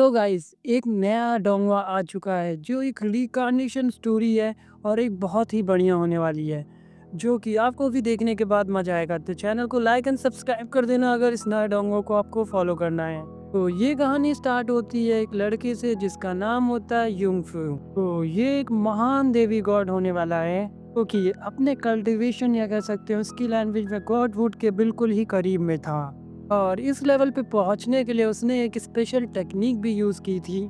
तो गाइस एक नया डोंगवा आ चुका है जो एक रिकार्नेशन स्टोरी है और एक बहुत ही बढ़िया होने वाली है जो कि आपको भी देखने के बाद मजा आएगा। तो चैनल को लाइक एंड सब्सक्राइब कर देना अगर इस नए डोंगो को आपको फॉलो करना है। तो ये कहानी स्टार्ट होती है एक लड़के से जिसका नाम होता है युंगफू। तो ये एक महान देवी गॉड होने वाला है क्योंकि ये अपने कल्टीवेशन या कह सकते हो उसकी लैंग्वेज में गॉड वुड के बिल्कुल ही करीब में था। और इस लेवल पे पहुंचने के लिए उसने एक स्पेशल टेक्निक भी यूज़ की थी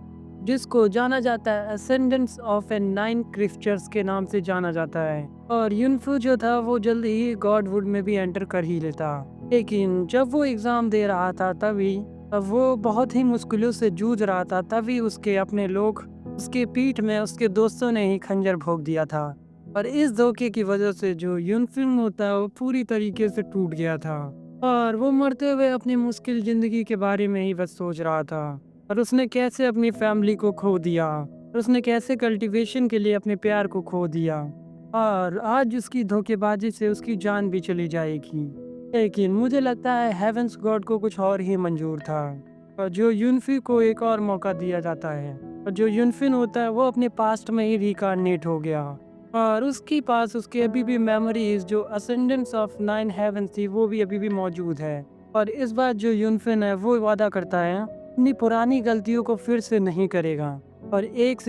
जिसको जाना जाता है असेंडेंस ऑफ ए नाइन क्रिस्चर्स के नाम से जाना जाता है। और युनफू जो था वो जल्द ही गॉडवुड में भी एंटर कर ही लेता। लेकिन जब वो एग्ज़ाम दे रहा था तभी तब वो बहुत ही मुश्किलों से जूझ रहा था तभी उसके अपने लोग उसके पीठ में उसके दोस्तों ने ही खंजर भोंक दिया था। और इस धोखे की वजह से जो युनफिंग होता है वो पूरी तरीके से टूट गया था और वो मरते हुए अपनी मुश्किल ज़िंदगी के बारे में ही बस सोच रहा था। और उसने कैसे अपनी फैमिली को खो दिया और उसने कैसे कल्टीवेशन के लिए अपने प्यार को खो दिया और आज उसकी धोखेबाजी से उसकी जान भी चली जाएगी। लेकिन मुझे लगता है हेवेंस गॉड को कुछ और ही मंजूर था और जो यूनफी को एक और मौका दिया जाता है। और जो यूनफिन होता है वो अपने पास्ट में ही रिकार्नेट हो गया और उसके पास उसके अभी भी मेमोरीज जो असेंडेंस ऑफ नाइन हेवंस थी वो भी अभी भी मौजूद है। और इस बार जो यूनफिन है वो वादा करता है अपनी पुरानी गलतियों को फिर से नहीं करेगा और एक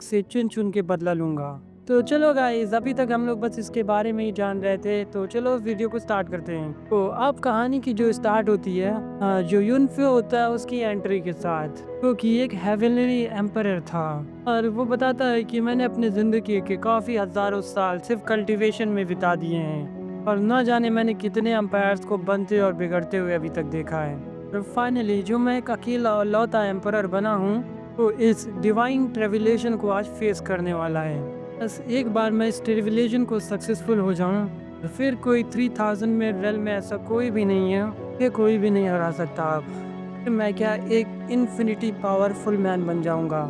से चुन चुन के बदला लूंगा। तो चलो गाइस अभी तक हम लोग बस इसके बारे में ही जान रहे थे तो चलो वीडियो को स्टार्ट करते हैं। तो अब कहानी की जो स्टार्ट होती है जो यूनफियो होता है उसकी एंट्री के साथ क्योंकि एक हेवनली एम्परर था और वो बताता है कि मैंने अपने जिंदगी के काफी हजारों साल सिर्फ कल्टीवेशन में बिता दिए हैं और न जाने मैंने कितने एम्पायर्स को बनते और बिगड़ते हुए अभी तक देखा है। और फाइनली जो मैं एक अकेला और लौता एम्परर बना हूँ तो इस डिवाइन ट्रेविलेशन को आज फेस करने वाला है। बस एक बार मैं इस ट्रेविलेशन को सक्सेसफुल हो जाऊं तो फिर कोई 3000 में रेल में ऐसा कोई भी नहीं है कि कोई भी नहीं हरा सकता आप। फिर मैं क्या एक इन्फिनिटी पावरफुल मैन बन जाऊंगा।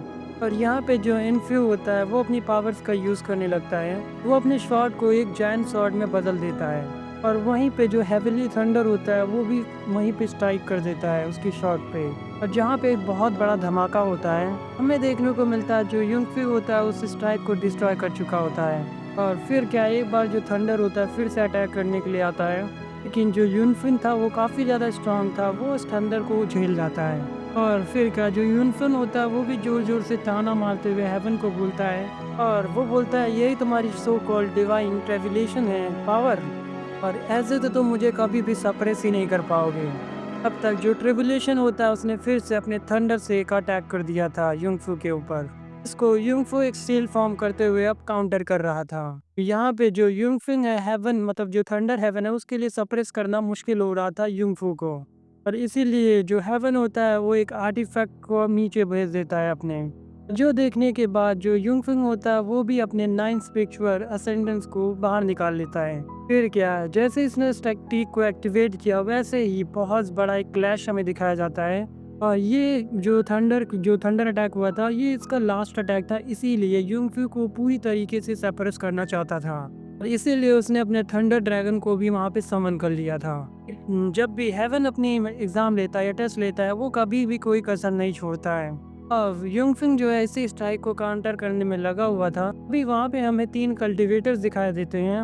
और यहाँ पे जो इन्फ्यू होता है वो अपनी पावर्स का यूज़ करने लगता है। वो अपने शॉट को एक जायंट शॉट में बदल देता है और वहीं पे जो हेवनली थंडर होता है वो भी वहीं पे स्ट्राइक कर देता है उसकी शॉट पे। और जहाँ पे एक बहुत बड़ा धमाका होता है हमें देखने को मिलता है जो युंगफी होता है उस स्ट्राइक को डिस्ट्रॉय कर चुका होता है। और फिर क्या एक बार जो थंडर होता है फिर से अटैक करने के लिए आता है लेकिन जो यूनफिन था वो काफ़ी ज़्यादा स्ट्रांग था वो उस थंडर को झेल जाता है। और फिर क्या जो यूनफिन होता है वो भी जोर जोर से ताना मारते हुए हेवन को बोलता है और वो बोलता है यही तुम्हारी सो कॉल्ड डिवाइन ट्रेविलेशन है पावर और ऐसे तो तुम मुझे कभी भी सप्रेस ही नहीं कर पाओगे। अब तक जो ट्रिबुलेशन होता है उसने फिर से अपने थंडर से एक अटैक कर दिया था युंगफू के ऊपर। इसको युंगफू एक स्टील फॉर्म करते हुए अब काउंटर कर रहा था। यहाँ पे जो युंगफिंग है हेवन मतलब जो थंडर हेवन है उसके लिए सप्रेस करना मुश्किल हो रहा था युंगफू को। और इसीलिए जो हेवन होता है वो एक आर्टिफैक्ट को नीचे भेज देता है अपने जो देखने के बाद जो युंगफिंग होता है वो भी अपने नाइन स्पिरिचुअल असेंडेंस को बाहर निकाल लेता है। फिर क्या जैसे इसने इस टेक्निक को एक्टिवेट किया वैसे ही बहुत बड़ा एक क्लैश हमें दिखाया जाता है। और ये जो थंडर अटैक हुआ था ये इसका लास्ट अटैक था इसीलिए युंगफ्यू को पूरी तरीके से सप्रेस करना चाहता था और इसीलिए उसने अपने थंडर ड्रैगन को भी वहाँ पे समन कर लिया था। जब भी हेवन अपनी एग्जाम लेता है या टेस्ट लेता है वो कभी भी कोई कसर नहीं छोड़ता है। अब युंगफिंग जो है इसी स्ट्राइक को काउंटर करने में लगा हुआ था। अभी वहाँ पे हमें 3 कल्टीवेटर्स दिखाई देते हैं।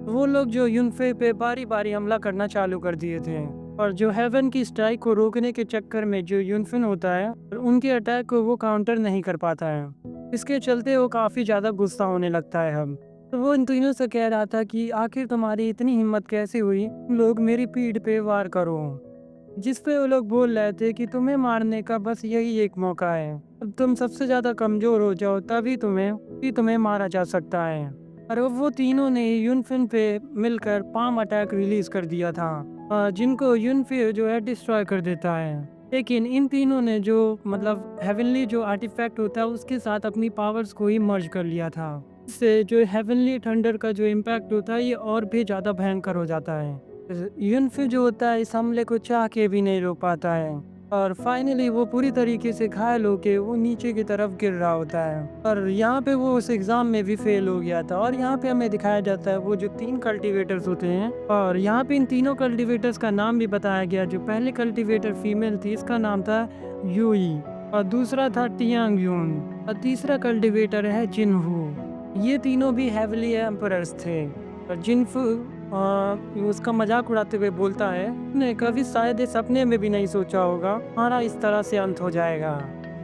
वो लोग जो युनफे पे बारी बारी हमला करना चालू कर दिए थे और जो हेवन की स्ट्राइक को रोकने के चक्कर में जो युनफिन होता है उनके अटैक को वो काउंटर नहीं कर पाता है। इसके चलते वो काफ़ी ज़्यादा गुस्सा होने लगता है। हम तो वो इन तीनों से कह रहा था कि आखिर तुम्हारी इतनी हिम्मत कैसे हुई लोग मेरी पीठ पे वार करो। जिस पे वो लोग बोल रहे थे कि तुम्हें मारने का बस यही एक मौका है। अब तुम सबसे ज्यादा कमजोर हो जाओ तभी तुम्हें मारा जा सकता है। और वो तीनों ने यूनफिन पे मिलकर पाम अटैक रिलीज कर दिया था जिनको यूनफिन जो है डिस्ट्रॉय कर देता है। लेकिन इन तीनों ने जो मतलब हेवनली जो आर्टिफैक्ट होता है उसके साथ अपनी पावर्स को ही मर्ज कर लिया था। इससे जो हेवनली थंडर का जो इम्पैक्ट होता है ये और भी ज़्यादा भयंकर हो जाता है। यूनफी जो होता है इस हमले को चाह के भी नहीं रोक पाता है और फाइनली वो पूरी तरीके से घायल होके वो नीचे की तरफ गिर रहा होता है। और यहाँ पे वो उस एग्जाम में भी फेल हो गया था और यहाँ पे हमें दिखाया जाता है वो जो 3 कल्टीवेटर्स होते हैं और यहाँ पे इन तीनों कल्टीवेटर्स का नाम भी बताया गया। जो पहले कल्टीवेटर फीमेल थी इसका नाम था यूई और दूसरा था टियांग यून और तीसरा कल्टीवेटर है जिनहू। ये तीनों भी हेवली एम्परर्स थे। और जिनफू उसका मजाक उड़ाते हुए बोलता है, ने कभी शायद इस सपने में भी नहीं सोचा होगा हमारा इस तरह से अंत हो जाएगा।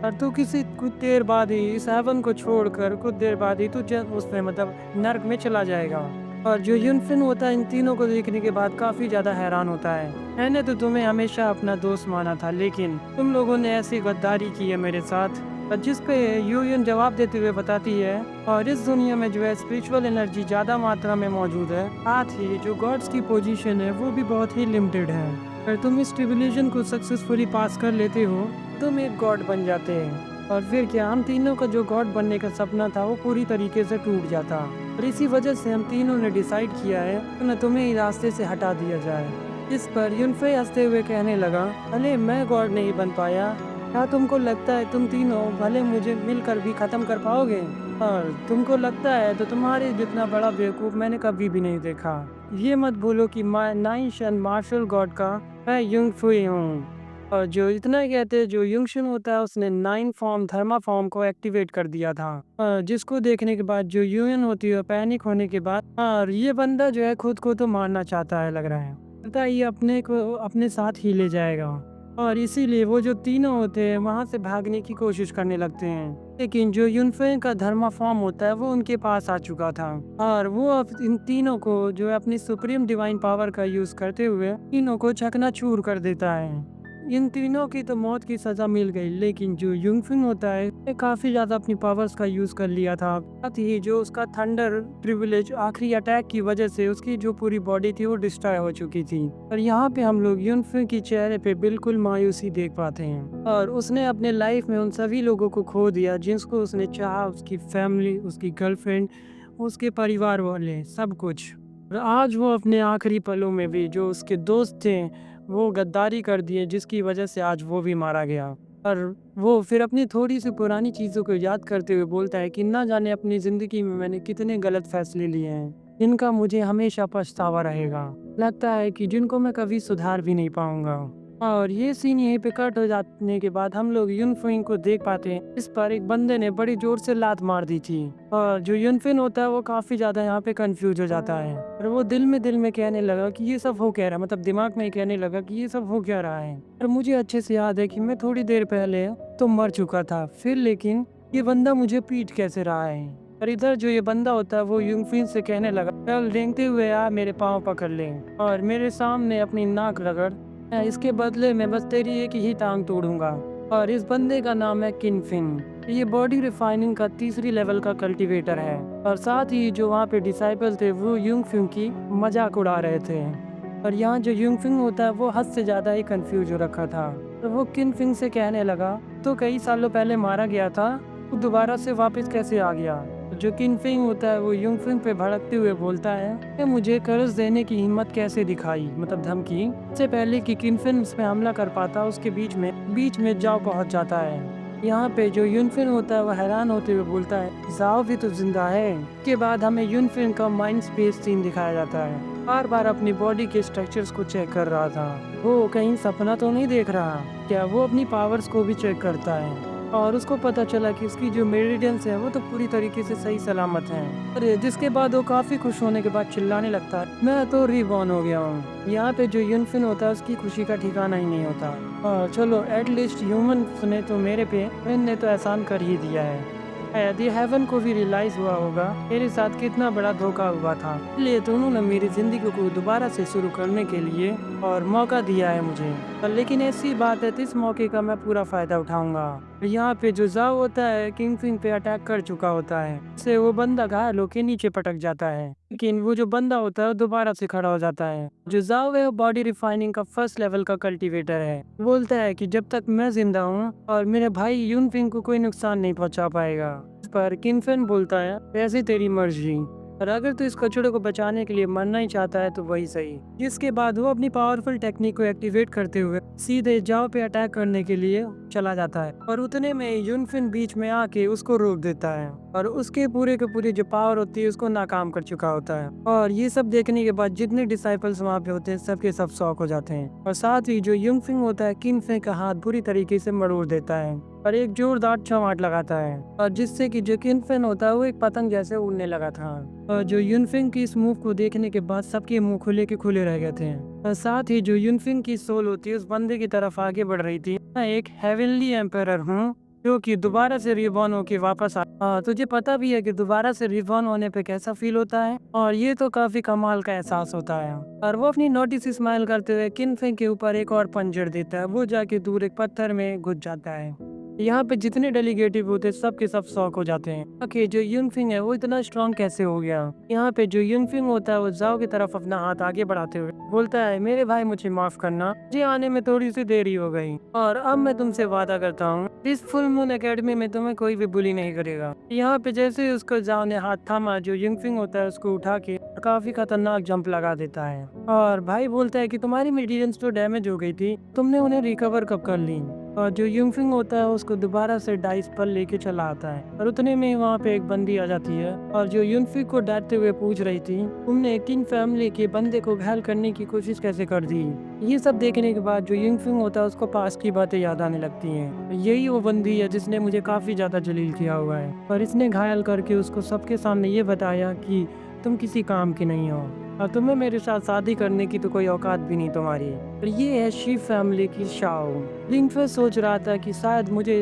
और तू किसी कुछ देर बाद ही इस हेवन को छोड़कर कुछ देर बाद ही तू उसमें मतलब नर्क में चला जाएगा। और जो यूनफिन होता है इन तीनों को देखने के बाद काफी ज्यादा हैरान होता है। मैंने तो तुम्हें हमेशा अपना दोस्त माना था, लेकिन तुम लोगों ने ऐसी गद्दारी की है मेरे साथ। और जिस पे यूयन जवाब देते हुए बताती है, और इस दुनिया में जो है स्पिरिचुअल एनर्जी ज्यादा मात्रा में मौजूद है, साथ ही जो गॉड्स की पोजीशन है वो भी बहुत ही लिमिटेड है। अगर तुम इस ट्रिबुलेशन को सक्सेसफुली पास कर लेते हो तुम एक गॉड बन जाते हैं। और फिर क्या, हम तीनों का जो गॉड बनने का सपना था वो पूरी तरीके से टूट जाता। और इसी वजह से हम तीनों ने डिसाइड किया है कि न तुम्हें ही रास्ते से हटा दिया जाए। इस पर यूनफे हंसते हुए कहने लगा, अरे मैं गॉड नहीं बन पाया, क्या तुमको लगता है तुम तीनों भले मुझे मिलकर भी खत्म कर पाओगे? और तुमको लगता है तो तुम्हारे जितना बड़ा बेवकूफ मैंने कभी भी नहीं देखा। ये मत भूलो कि मैं नाइशन मार्शल गॉड का मैं यूनफे हूँ। और जो इतना ही कहते हैं, जो युंगशन होता है उसने 9 फॉर्म थर्मा फॉर्म को एक्टिवेट कर दिया था। जिसको देखने के बाद जो यूएन होती है पैनिक होने के बाद, और ये बंदा जो है खुद को तो मारना चाहता है लग रहा है, पता है ये अपने को अपने साथ ही ले जाएगा। और इसीलिए वो जो तीनों होते हैं वहां से भागने की कोशिश करने लगते हैं, लेकिन जो यूनफे का धर्मा फॉर्म होता है वो उनके पास आ चुका था। और वो अब इन तीनों को जो है अपनी सुप्रीम डिवाइन पावर का यूज करते हुए तीनों को चकनाचूर कर देता है। इन तीनों की तो मौत की सजा मिल गई, लेकिन जो युंगफिंग होता है ये काफी ज्यादा अपनी पावर्स का यूज कर लिया था। साथ ही जो उसका थंडर प्रिविलेज आखिरी अटैक की वजह से उसकी जो पूरी बॉडी थी वो डिस्ट्रॉय हो चुकी थी। और यहाँ पे हम लोग युंगफिंग की चेहरे पे बिल्कुल मायूसी देख पाते हैं। और उसने अपने लाइफ में उन सभी लोगों को खो दिया जिनको उसने चाहा, उसकी फैमिली, उसकी गर्लफ्रेंड, उसके परिवार वाले, सब कुछ। और आज वो अपने आखिरी पलों में भी जो उसके दोस्त थे वो गद्दारी कर दिए, जिसकी वजह से आज वो भी मारा गया। और वो फिर अपनी थोड़ी सी पुरानी चीज़ों को याद करते हुए बोलता है कि ना जाने अपनी ज़िंदगी में मैंने कितने गलत फैसले लिए हैं, जिनका मुझे हमेशा पछतावा रहेगा। लगता है कि जिनको मैं कभी सुधार भी नहीं पाऊंगा। और ये सीन यहीं पे कट हो जाने के बाद हम लोग यूनफिंग को देख पाते हैं। इस पर एक बंदे ने बड़ी जोर से लात मार दी थी। और जो यूनफिन होता है वो काफी ज्यादा यहाँ पे कंफ्यूज हो जाता है। और वो दिल में कहने लगा कि ये सब हो क्या रहा है, मतलब दिमाग में ही कहने लगा कि ये सब हो क्या रहा है। और मुझे अच्छे से याद है कि मैं थोड़ी देर पहले तो मर चुका था, फिर लेकिन ये बंदा मुझे पीट कैसे रहा है। और इधर जो ये बंदा होता है वो यूनफिन से कहने लगा, चल रेंगते हुए आ मेरे पाँव पकड़ ले और मेरे सामने अपनी नाक रगड़, मैं इसके बदले में बस तेरी एक ही टांग तोड़ूंगा। और इस बंदे का नाम है किनफिन। ये बॉडी रिफाइनिंग का तीसरी लेवल का कल्टीवेटर है। और साथ ही जो वहाँ पे डिसाइपल थे वो यूंगफिंग की मजाक उड़ा रहे थे। और यहाँ जो यूंगफिंग होता है वो हद से ज्यादा ही कंफ्यूज हो रखा था। तो वो किनफिंग से कहने लगा, तो कई सालों पहले मारा गया था, तो दोबारा से वापस कैसे आ गया? जो किनफिंग होता है वो यूंगफिंग पे भड़कते हुए बोलता है कि मुझे कर्ज देने की हिम्मत कैसे दिखाई, मतलब धमकी। इससे पहले कि किनफिंग उस पे हमला कर पाता उसके बीच में जाओ पहुंच जाता है। यहाँ पे जो यूनफिन होता है वो हैरान होते हुए बोलता है, जाओ भी तो जिंदा है। के बाद हमें यूनफिन का माइंड स्पेस सीन दिखाया जाता है। बार बार अपनी बॉडी के स्ट्रक्चर्स को चेक कर रहा था। वो कहीं सपना तो नहीं देख रहा क्या? वो अपनी पावर्स को भी चेक करता है और उसको पता चला कि उसकी जो मेरिडियंस है वो तो पूरी तरीके से सही सलामत हैं। अरे जिसके बाद वो काफी खुश होने के बाद चिल्लाने लगता है, मैं तो रिबॉर्न हो गया हूँ। यहाँ पे जो यूनफिन होता है उसकी खुशी का ठिकाना ही नहीं होता। और चलो एटलीस्ट ह्यूमन ने तो मैंने तो एहसान कर ही दिया है। यदि हेवन को भी रियलाइज हुआ होगा मेरे साथ कितना बड़ा धोखा हुआ था, इसलिए तो उन्होंने मेरी जिंदगी को दोबारा से शुरू करने के लिए और मौका दिया है मुझे। पर लेकिन ऐसी बात है, इस मौके का मैं पूरा फायदा उठाऊंगा। यहाँ पे जो जाओ होता है किंगफिंग पे अटैक कर चुका होता है, इससे वो बंदा घायल होके नीचे पटक जाता है, लेकिन वो जो बंदा होता है वो दोबारा से खड़ा हो जाता है। जो जाओ है वो बॉडी रिफाइनिंग का फर्स्ट लेवल का कल्टीवेटर है। बोलता है कि जब तक मैं जिंदा हूँ और मेरे भाई यूनफिंग को कोई नुकसान नहीं पहुँचा पाएगा। इस पर किनफिन बोलता है, वैसे तेरी मर्जी, और अगर तू इस कचड़े को बचाने के लिए मरना ही चाहता है तो वही सही। जिसके बाद वो अपनी पावरफुल टेक्निक को एक्टिवेट करते हुए सीधे जाओ पे अटैक करने के लिए चला जाता है। और उतने में यूनफिन बीच में आके उसको रोक देता है और उसके पूरे के पूरी जो पावर होती है उसको नाकाम कर चुका होता है। और ये सब देखने के बाद जितने डिसाइपल्स वहाँ पे होते हैं सबके सब शॉक हो जाते हैं। और साथ ही जो यूनफिंग होता है किनफिंग का हाथ बुरी तरीके से मरोड़ देता है। और एक जोरदार चमाट लगाता है और जिससे कि जो किनफिन होता है वो एक पतंग जैसे उड़ने लगा था। और जो यूनफिंग की इस मूव को देखने के बाद सबके मुंह खुले के खुले रह गए थे। और साथ ही जो यूनफिंग की सोल होती है उस बंदे की तरफ आगे बढ़ रही थी। मैं एक हेवनली एम्पायर हूँ जो कि दोबारा से रिबॉर्न होके वापस तुझे पता भी है कि दोबारा से रिबॉर्न होने पे कैसा फील होता है, और ये तो काफी कमाल का एहसास होता है। और वो अपनी नोटिस स्माइल करते हुए किनफिंग के ऊपर एक और पंजर देता है। वो जाके दूर एक पत्थर में घुस जाता है। यहाँ पे जितने डेलीगेटिव होते हैं सब के सब शॉक हो जाते हैं। ओके, जो यूनफिंग है वो इतना स्ट्रांग कैसे हो गया। यहाँ पे जो यूनफिंग होता है वो जाओ की तरफ अपना हाथ आगे बढ़ाते हुए बोलता है, मेरे भाई मुझे माफ करना, मुझे आने में थोड़ी सी देरी हो गई और अब मैं तुमसे वादा करता हूँ इस फुल मून एकेडमी में तुम्हें कोई भी बुली नहीं करेगा। यहाँ पे जैसे ही उसको जाओ ने हाथ थामा, जो यूनफिंग होता है उसको उठा के काफी खतरनाक जंप लगा देता है। और भाई बोलता है कि तुम्हारी मटेरियल्स तो डैमेज हो गई थी, तुमने उन्हें रिकवर कब कर ली। और जो यूनफिंग होता है उसको दोबारा से डाइस पर लेके चला आता है और उतने में वहाँ पे एक बंदी आ जाती है और जो यूनफिंग को डांटते हुए पूछ रही थी, तुमने किंग फैमिली के बंदे को घायल करने की कोशिश कैसे कर दी। ये सब देखने के बाद जो यूनफिंग होता है उसको पास की बातें याद आने लगती हैं। यही वो बंदी है जिसने मुझे काफी ज्यादा जलील किया हुआ है और इसने घायल करके उसको सबके सामने ये बताया कि तुम किसी काम की नहीं हो और तुम्हें मेरे साथ शादी करने की तो कोई औकात भी नहीं तुम्हारी। और ये है शी फैमिली की शाओ। लिंगफे सोच रहा था कि शायद मुझे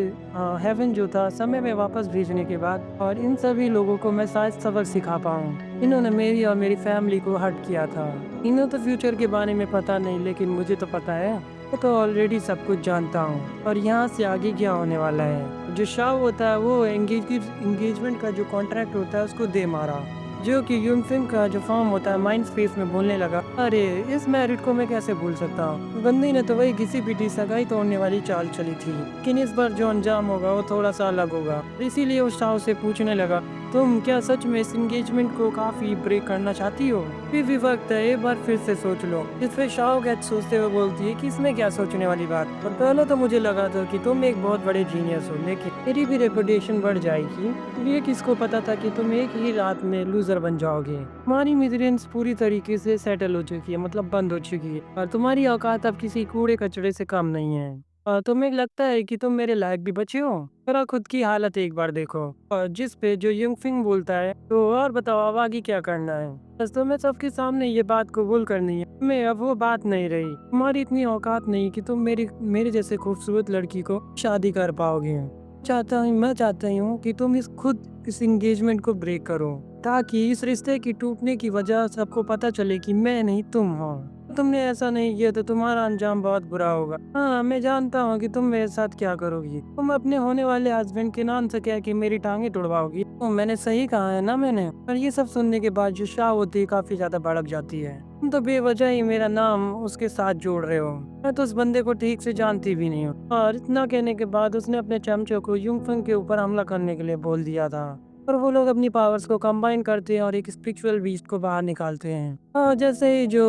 हेवन जो था समय में वापस भेजने के बाद और इन सभी लोगों को मैं शायद सबक सिखा पाऊँ। इन्होंने मेरी और मेरी फैमिली को हर्ट किया था। इन्हें तो फ्यूचर के बारे में पता नहीं, लेकिन मुझे तो पता है, मैं तो ऑलरेडी सब कुछ जानता हूँ और यहाँ से आगे क्या होने वाला है। जो शाओ होता है वो एंगेजमेंट का जो कॉन्ट्रैक्ट होता है उसको दे मारा, जो कि यूनफिंग का जो फॉर्म होता है माइंड स्पेस में बोलने लगा, अरे इस मैरिट को मैं कैसे भूल सकता हूँ। बंदी ने तो वही घिसी पिटी सगाई तोड़ने वाली चाल चली थी, लेकिन इस बार जो अंजाम होगा वो थोड़ा सा अलग होगा। इसीलिए उस शाह से पूछने लगा, तुम क्या सच में इस एंगेजमेंट को काफी ब्रेक करना चाहती हो। फिर भी वक्त है, एक बार फिर से सोच लो। इस पे शाह गैट सोचते हुए बोलती है कि इसमें क्या सोचने वाली बात, और पहले तो मुझे लगा था कि तुम एक बहुत बड़े जीनियस हो, लेकिन मेरी भी रेपुटेशन बढ़ जाएगी। ये किसको पता था कि तुम एक ही रात में लूजर बन जाओगे। तुम्हारी मिजरेंस पूरी तरीके से सेटल हो चुकी है, मतलब बंद हो चुकी है, और तुम्हारी औकात अब किसी कूड़े कचड़े से कम नहीं है। और तुम्हें लगता है कि तुम मेरे लायक भी बचे हो। जरा खुद की हालत एक बार देखो। और जिस पे जो यूंगफिंग बोलता है, तो और बताओ अब आगे क्या करना है। बस तुम्हें सबके सामने ये बात कबूल करनी है। मैं अब वो बात नहीं रही, तुम्हारी इतनी औकात नहीं कि तुम मेरे जैसे खूबसूरत लड़की को शादी कर पाओगे। मैं चाहता हूँ कि तुम इस एंगेजमेंट को ब्रेक करो, ताकि इस रिश्ते की टूटने की वजह सबको पता चले कि मैं नहीं तुम हो। तुमने ऐसा नहीं किया तो तुम्हारा अंजाम बहुत बुरा होगा। हाँ, मैं जानता हूँ कि तुम मेरे साथ क्या करोगी। तुम अपने होने वाले हस्बैंड के नाम से कह के मेरी टांगे तुड़वाओगी। तो मैंने सही कहा है ना मैंने। और ये सब सुनने के बाद जो शाह होती है काफी ज्यादा भड़क जाती है। तुम तो बेवजह ही मेरा नाम उसके साथ जोड़ रहे हो। मैं तो उस बंदे को ठीक से जानती भी नहीं हूँ। और इतना कहने के बाद उसने अपने चमचों को यूंगफिंग के ऊपर हमला करने के लिए बोल दिया था। और वो लोग अपनी पावर्स को कंबाइन करते हैं और एक स्पिरिचुअल बीस्ट को बाहर निकालते हैं। जैसे ही जो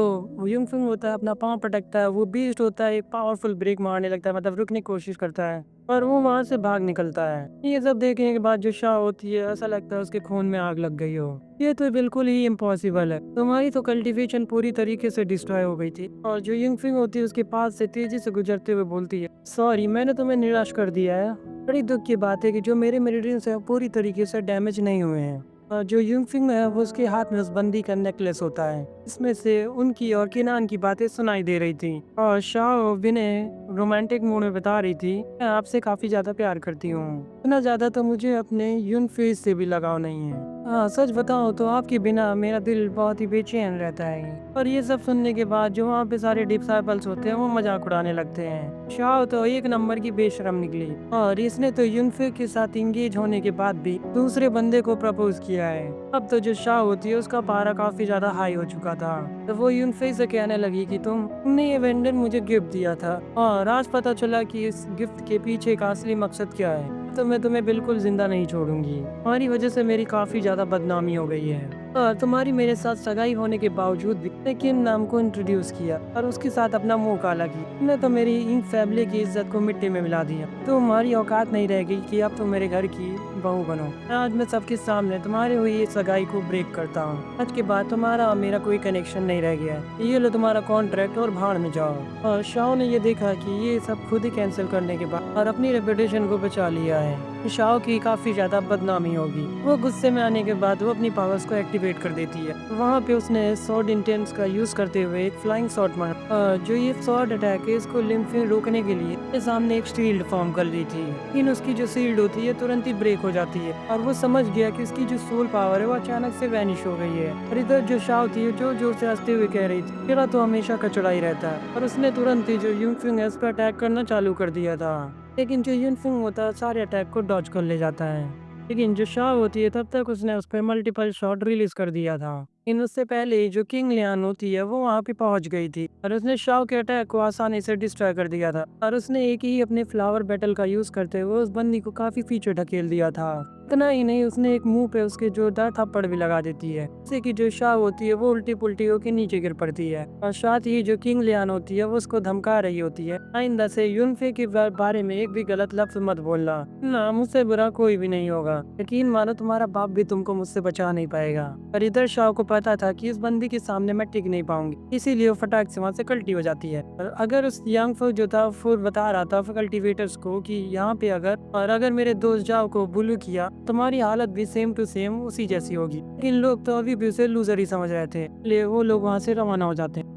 यूंगफिंग होता है अपना पाँव पटकता है, वो बीस्ट होता है एक पावरफुल ब्रेक मारने लगता है, मतलब रुकने की कोशिश करता है और वो वहां से भाग निकलता है। ये सब देखने के बाद जो शाह होती है ऐसा लगता है उसके खून में आग लग गई हो। ये तो बिल्कुल ही इम्पॉसिबल है, तुम्हारी तो कल्टीवेशन पूरी तरीके से डिस्ट्रॉय हो गई थी। और जो यूंगफिंग होती है उसके पास से तेजी से गुजरते हुए बोलती है, सॉरी मैंने तुम्हें निराश कर दिया है। बड़ी दुख की बात है कि जो मेरे मेरिडियंस है पूरी तरीके से डैमेज नहीं हुए हैं। जो यूंगफिंग है वो उसके हाथ में उस बंदी का नेकलेस होता है, इसमें से उनकी और किनान की बातें सुनाई दे रही थी। और शाह विनय रोमांटिक मूड में बता रही थी, मैं आपसे काफी ज्यादा प्यार करती हूँ, इतना ज्यादा तो मुझे अपने यूनफेस से भी लगाव नहीं है। हाँ, सच बताओ तो आपके बिना मेरा दिल बहुत ही बेचैन रहता है। और ये सब सुनने के बाद जो वहाँ पे सारे डिसाइपल्स होते हैं वो मजाक उड़ाने लगते हैं। शाह तो एक नंबर की बेशरम निकली, और इसने तो यूनफे के साथ इंगेज होने के बाद भी दूसरे बंदे को प्रपोज किया है। अब तो जो शाह होती है उसका पारा काफी ज्यादा हाई हो चुका था, तो वो यूनफे से कहने लगी कि तुमने ये वेंडर मुझे गिफ्ट दिया था और आज पता चला कि इस गिफ्ट के पीछे का असली मकसद क्या है। तो मैं तुम्हें बिल्कुल जिंदा नहीं छोड़ूंगी, तुम्हारी वजह से मेरी काफी ज्यादा बदनामी हो गई है। और तुम्हारी मेरे साथ सगाई होने के बावजूद भी मैंने किन नाम को इंट्रोड्यूस किया और उसके साथ अपना मुंह काला किया। तुमने तो मेरी इन फैमिली की इज्जत को मिट्टी में मिला दिया। तुम्हारी औकात नहीं रह गई कि अब तुम मेरे घर की बहू बनो। आज मैं सबके सामने तुम्हारे हुई इस सगाई को ब्रेक करता हूँ। आज के बाद तुम्हारा और मेरा कोई कनेक्शन नहीं रह गया है। ये लो तुम्हारा कॉन्ट्रैक्ट और भाड़ में जाओ। और शाओ ने ये देखा कि ये सब खुद ही कैंसिल करने के बाद और अपनी रेपुटेशन को बचा लिया है। शाओ की काफी ज्यादा बदनामी होगी। वो गुस्से में आने के बाद वो अपनी पावर्स को एक्टिवेट कर देती है। वहाँ पे उसने सॉर्ड इंटेंस का यूज करते हुए एक फ्लाइंग शॉट मारा। जो ये सॉर्ड अटैक है इसको लिम्फे रोकने के लिए ये सामने एक शील्ड फॉर्म कर ली थी। लेकिन उसकी जो शील्ड होती है तुरंत ही ब्रेक हो जाती है और वो समझ गया कि उसकी जो सोल पावर है वो अचानक से वैनिश हो गई है। और इधर जो शाओ थी जोर जोर से हंसते हुए कह रही थी तेरा तो हमेशा कचड़ा ही रहता है। और उसने तुरंत ही जो यूनफिंग है उस पर अटैक करना चालू कर दिया था। लेकिन जो यूनफिंग होता है सारे अटैक को डॉज कर ले जाता है। लेकिन जो शाओ होती है तब तक उसने उस पर मल्टीपल शॉट रिलीज कर दिया था। लेकिन उससे पहले ही जो किंग लियान होती है वो वहाँ पे पहुंच गई थी और उसने शाओ के अटैक को आसानी से डिस्ट्रॉय कर दिया था। और उसने एक ही अपने फ्लावर बैटल का यूज करते हुए उस बंदी को काफी पीछे ढकेल दिया था। इतना ही नहीं उसने एक मुंह पे उसके जोरदार थप्पड़ भी लगा देती है जिससे कि जो शाओ होती है वो उल्टी पुल्टी होकर नीचे गिर पड़ती है। और साथ ही जो किंग लियान होती है वो उसको धमका रही होती है आइंदा से यूनफे के बारे में एक भी गलत लफ्ज मत बोलना, ना मुझसे बुरा कोई भी नहीं होगा। यकीन मानो तुम्हारा बाप भी तुमको मुझसे बचा नहीं पाएगा। और इधर शाओ को पता था कि इस बंदी के सामने मैं टिक नहीं पाऊंगी, इसीलिए वो फटाक से वहाँ से कल्टी हो जाती है। और अगर उस यंग फो जो था फुर बता रहा था कल्टीवेटर्स को कि यहाँ पे अगर मेरे दोस्त जाओ को बुलू किया तुम्हारी हालत भी सेम टू सेम उसी जैसी होगी। लेकिन लोग तो अभी भी उसे लूजर ही समझ रहे थे, इसलिए वो लोग वहाँ से रवाना हो जाते हैं।